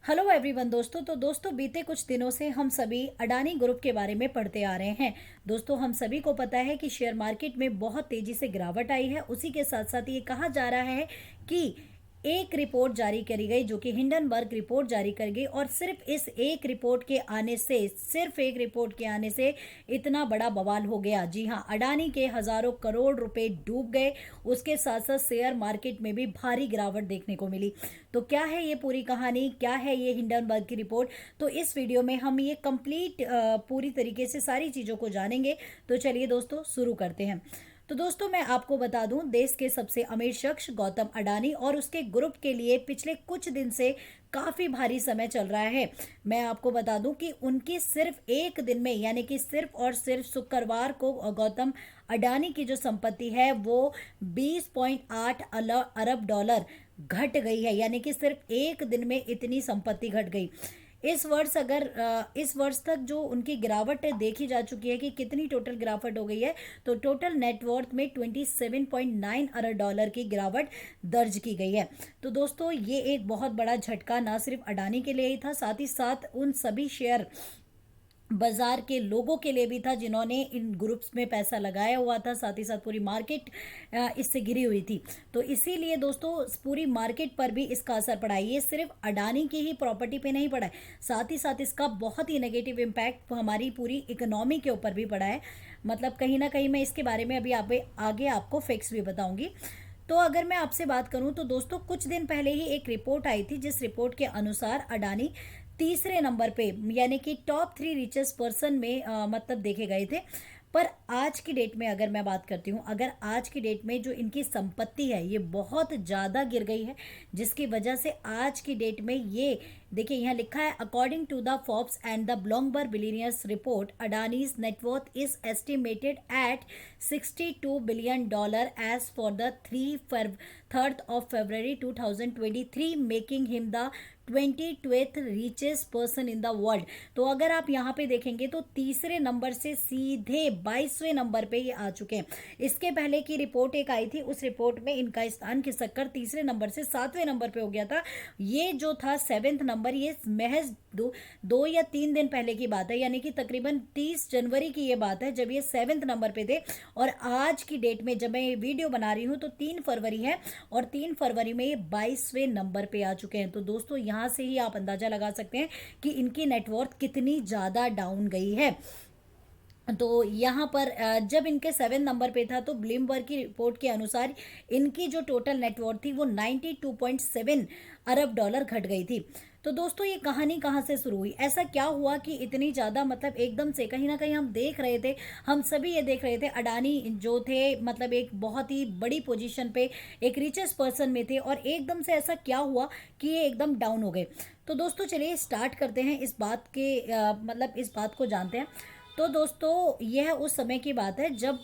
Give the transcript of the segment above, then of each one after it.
Hello everyone दोस्तों बीते कुछ दिनों से हम सभी अडानी ग्रुप के बारे में पढ़ते आ रहे हैं। दोस्तों हम सभी को पता है कि शेयर मार्केट में बहुत तेजी से गिरावट आई है। उसी के साथ साथ ये कहा जा रहा है कि एक रिपोर्ट जारी करी गई जो कि हिंडनबर्ग रिपोर्ट जारी कर गई और सिर्फ एक रिपोर्ट के आने से इतना बड़ा बवाल हो गया। जी हाँ, अडानी के हजारों करोड़ रुपए डूब गए। उसके साथ साथ शेयर मार्केट में भी भारी गिरावट देखने को मिली। तो क्या है ये पूरी कहानी, क्या है ये हिंडनबर्ग की रिपोर्ट, तो इस वीडियो में हम ये कंप्लीट पूरी तरीके से सारी चीज़ों को जानेंगे। तो चलिए दोस्तों शुरू करते हैं। तो दोस्तों मैं आपको बता दूं, देश के सबसे अमीर शख्स गौतम अडानी और उसके ग्रुप के लिए पिछले कुछ दिन से काफ़ी भारी समय चल रहा है। मैं आपको बता दूं कि उनकी सिर्फ एक दिन में यानी कि सिर्फ और सिर्फ शुक्रवार को गौतम अडानी की जो संपत्ति है वो 20.8 अरब डॉलर घट गई है। यानी कि सिर्फ एक दिन में इतनी संपत्ति घट गई। इस वर्ष तक जो उनकी गिरावट देखी जा चुकी है कि कितनी टोटल गिरावट हो गई है, तो टोटल नेटवर्थ में 27.9 अरब डॉलर की गिरावट दर्ज की गई है। तो दोस्तों ये एक बहुत बड़ा झटका ना सिर्फ अडानी के लिए ही था, साथ ही साथ उन सभी शेयर बाजार के लोगों के लिए भी था जिन्होंने इन ग्रुप्स में पैसा लगाया हुआ था। साथ ही साथ पूरी मार्केट इससे घिरी हुई थी। तो इसीलिए दोस्तों पूरी मार्केट पर भी इसका असर पड़ा है। ये सिर्फ अडानी की ही प्रॉपर्टी पे नहीं पड़ा है, साथ ही साथ इसका बहुत ही नेगेटिव इम्पैक्ट हमारी पूरी इकोनॉमी के ऊपर भी पड़ा है। मतलब कहीं ना कहीं मैं इसके बारे में अभी आगे आपको फैक्ट्स भी बताऊंगी। तो अगर मैं आपसे बात करूं तो दोस्तों कुछ दिन पहले ही एक रिपोर्ट आई थी, जिस रिपोर्ट के अनुसार अडानी तीसरे नंबर पे यानी कि टॉप 3 रिचेस्ट पर्सन में मतलब देखे गए थे। पर आज की डेट में अगर मैं बात करती हूँ, अगर आज की डेट में जो इनकी संपत्ति है ये बहुत ज़्यादा गिर गई है, जिसकी वजह से आज की डेट में ये देखिए यहाँ लिखा है, according to the Forbes and the Bloomberg billionaires report Adani's net worth is estimated at $62 billion as for the 3rd of February 2023, making him the 22th richest person in the world. तो अगर आप यहाँ पे देखेंगे तो तीसरे नंबर से सीधे 22वें नंबर पे ये आ चुके हैं। इसके पहले की रिपोर्ट एक आई थी, उस रिपोर्ट में इनका स्थान खिसक कर तीसरे नंबर से 7वें नंबर पे हो गया था। ये जो था 7th नंबर, ये महज दो या 3 दिन पहले की बात है, यानी कि तकरीबन 30 जनवरी की ये बात है जब ये 7th नंबर पे थे। और आज की डेट में जब मैं ये वीडियो बना रही हूँ तो 3 फरवरी है और 3 फरवरी में ये 22वें नंबर पे आ चुके हैं। तो दोस्तों यहाँ से ही आप अंदाजा लगा सकते हैं कि इनकी नेटवर्थ कितनी ज़्यादा डाउन गई है। तो यहाँ पर जब इनके 7 नंबर पे था तो ब्लूमबर्ग की रिपोर्ट के अनुसार इनकी जो टोटल नेटवर्थ थी वो 92.7 अरब डॉलर घट गई थी। तो दोस्तों ये कहानी कहाँ से शुरू हुई, ऐसा क्या हुआ कि इतनी ज़्यादा मतलब एकदम से कहीं ना कहीं हम देख रहे थे, हम सभी ये देख रहे थे अडानी जो थे मतलब एक बहुत ही बड़ी पोजीशन पे एक रिचेस्ट पर्सन में थे, और एकदम से ऐसा क्या हुआ कि ये एकदम डाउन हो गए। तो दोस्तों चलिए स्टार्ट करते हैं इस बात के मतलब इस बात को जानते हैं। तो दोस्तों यह उस समय की बात है जब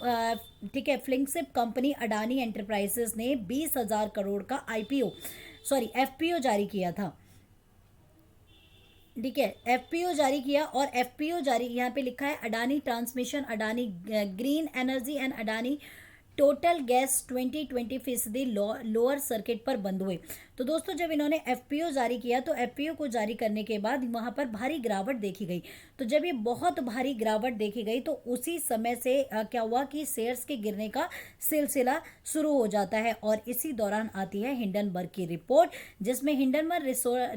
ठीक है, फ्लिंगशिप कंपनी अडानी एंटरप्राइजेस ने 20,000 करोड़ का एफपीओ जारी किया था। ठीक है, एफपीओ जारी किया, और एफपीओ जारी यहाँ पे लिखा है Adani transmission, Adani green energy and Adani total gas 20-20% lower circuit पर बंद हुए। तो दोस्तों जब इन्होंने एफपीओ जारी किया तो एफपीओ को जारी करने के बाद वहां पर भारी गिरावट देखी गई। तो जब ये बहुत भारी गिरावट देखी गई तो उसी समय से क्या हुआ कि शेयर्स के गिरने का सिलसिला शुरू हो जाता है, और इसी दौरान आती है हिंडनबर्ग की रिपोर्ट, जिसमें हिंडनबर्ग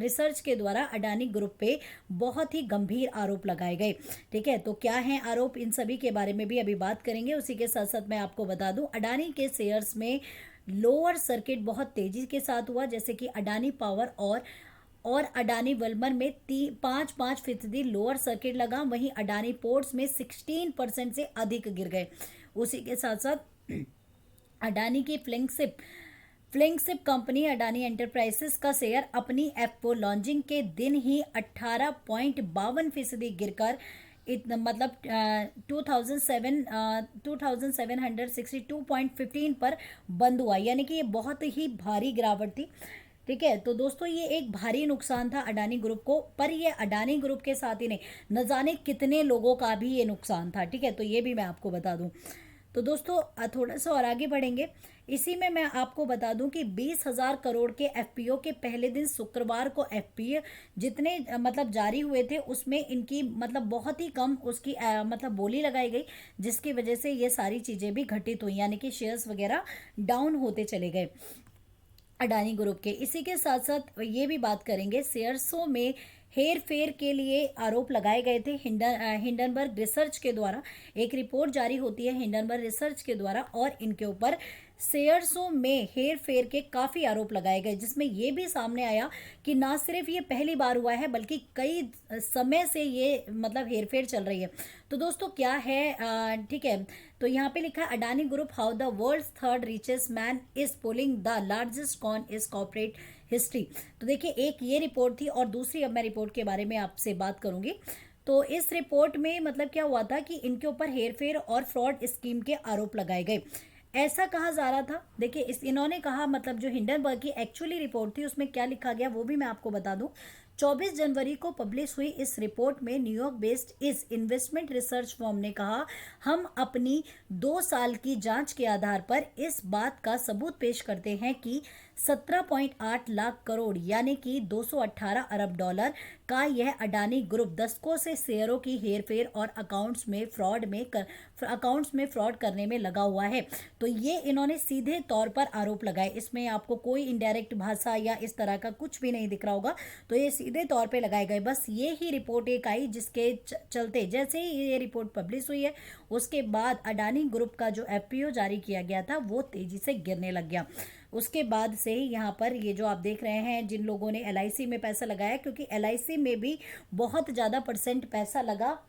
रिसर्च के द्वारा अडानी ग्रुप पे बहुत ही गंभीर आरोप लगाए गए। ठीक है, तो क्या है आरोप, इन सभी के बारे में भी अभी बात करेंगे। उसी के साथ साथ मैं आपको बता दूं अडानी के शेयर्स में लोअर सर्किट बहुत तेजी के साथ हुआ, जैसे कि अडानी पावर और अडानी वल्मर में 5.5% लोअर सर्किट लगा। वहीं अडानी पोर्ट्स में 16% से अधिक गिर गए। उसी के साथ साथ अडानी की फ्लिंगशिप कंपनी अडानी एंटरप्राइजेस का शेयर अपनी एफओ लॉन्चिंग के दिन ही 18.52% गिरकर मतलब 2762.15 पर बंद हुआ। यानी कि ये बहुत ही भारी गिरावट थी। ठीक है, तो दोस्तों ये एक भारी नुकसान था अडानी ग्रुप को, पर ये अडानी ग्रुप के साथ ही नहीं, न जाने कितने लोगों का भी ये नुकसान था। ठीक है, तो ये भी मैं आपको बता दूं। तो दोस्तों थोड़ा सा और आगे बढ़ेंगे। इसी में मैं आपको बता दूं कि 20,000 करोड़ के एफपीओ के पहले दिन शुक्रवार को एफपीओ जितने मतलब जारी हुए थे उसमें इनकी मतलब बहुत ही कम उसकी मतलब बोली लगाई गई, जिसकी वजह से ये सारी चीजें भी घटित हुई, यानी कि शेयर्स वगैरह डाउन होते चले गए अडानी ग्रुप के। इसी के साथ साथ ये भी बात करेंगे, शेयर्सों में हेर फेर के लिए आरोप लगाए गए थे हिंडनबर्ग रिसर्च के द्वारा। एक रिपोर्ट जारी होती है हिंडनबर्ग रिसर्च के द्वारा और इनके ऊपर शेयर्सों में हेर फेर के काफी आरोप लगाए गए, जिसमें ये भी सामने आया कि ना सिर्फ ये पहली बार हुआ है बल्कि कई समय से ये मतलब हेर फेर चल रही है। तो दोस्तों क्या है, ठीक है, तो यहाँ पे लिखा है Adani group how the world's third richest man is pulling the largest con is corporate history. तो देखिए एक ये रिपोर्ट थी और दूसरी अब मैं रिपोर्ट के बारे में आपसे बात करूंगी। तो इस रिपोर्ट में मतलब क्या हुआ था कि इनके ऊपर हेरफेर और फ्रॉड स्कीम के आरोप लगाए गए, ऐसा कहा जा रहा था। देखिए इन्होंने कहा मतलब जो हिंडनबर्ग की एक्चुअली रिपोर्ट थी उसमें क्या लिखा गया वो भी मैं आपको बता दूं। 24 जनवरी को पब्लिश हुई इस रिपोर्ट में न्यूयॉर्क बेस्ड इस इन्वेस्टमेंट रिसर्च फर्म ने कहा, हम अपनी 2 साल की जांच के आधार पर इस बात का सबूत पेश करते हैं कि 17.8 लाख करोड़ यानी कि 218 अरब डॉलर का यह अडानी ग्रुप दशकों से शेयरों की हेरफेर और अकाउंट्स में फ्रॉड करने में लगा हुआ है। तो ये इन्होंने सीधे तौर पर आरोप लगाए, इसमें आपको कोई इनडायरेक्ट भाषा या इस तरह का कुछ भी नहीं दिख रहा होगा, तो ये सीधे तौर पे लगाए गए। बस ये ही रिपोर्ट एक आई जिसके चलते जैसे ही ये रिपोर्ट पब्लिश हुई है उसके बाद अडानी ग्रुप का जो एफपीओ जारी किया गया था वो तेजी से गिरने लग गया। उसके बाद से ही यहाँ पर ये जो आप देख रहे हैं जिन लोगों ने एलआईसी में पैसा लगाया, क्योंकि एलआईसी में भी बहुत ज़्यादा परसेंट पैसा लगा,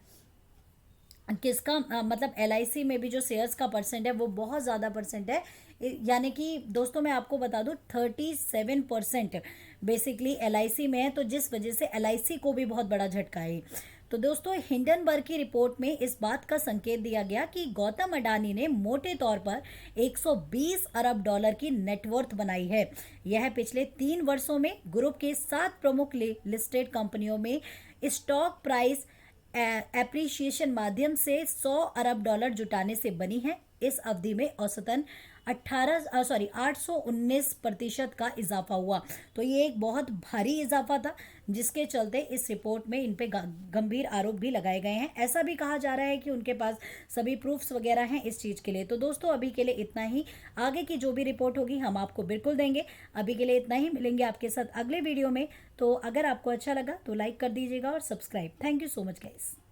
किसका मतलब एलआईसी में भी जो शेयर्स का परसेंट है वो बहुत ज़्यादा परसेंट है, यानी कि दोस्तों मैं आपको बता दूं 37% बेसिकली एलआईसी में है, तो जिस वजह से एलआईसी को भी बहुत बड़ा झटका है। तो दोस्तों हिंडनबर्ग की रिपोर्ट में इस बात का संकेत दिया गया कि गौतम अडानी ने मोटे तौर पर 120 अरब डॉलर की नेटवर्थ बनाई है। यह पिछले 3 वर्षों में ग्रुप के 7 प्रमुख लिस्टेड कंपनियों में स्टॉक प्राइस एप्रिसिएशन माध्यम से 100 अरब डॉलर जुटाने से बनी है। इस अवधि में औसतन 819% का इजाफा हुआ। तो ये एक बहुत भारी इजाफा था जिसके चलते इस रिपोर्ट में इन पे गंभीर आरोप भी लगाए गए हैं। ऐसा भी कहा जा रहा है कि उनके पास सभी प्रूफ्स वगैरह हैं इस चीज़ के लिए। तो दोस्तों अभी के लिए इतना ही, आगे की जो भी रिपोर्ट होगी हम आपको बिल्कुल देंगे। अभी के लिए इतना ही, मिलेंगे आपके साथ अगले वीडियो में। तो अगर आपको अच्छा लगा तो लाइक कर दीजिएगा और subscribe. Thank you so much guys.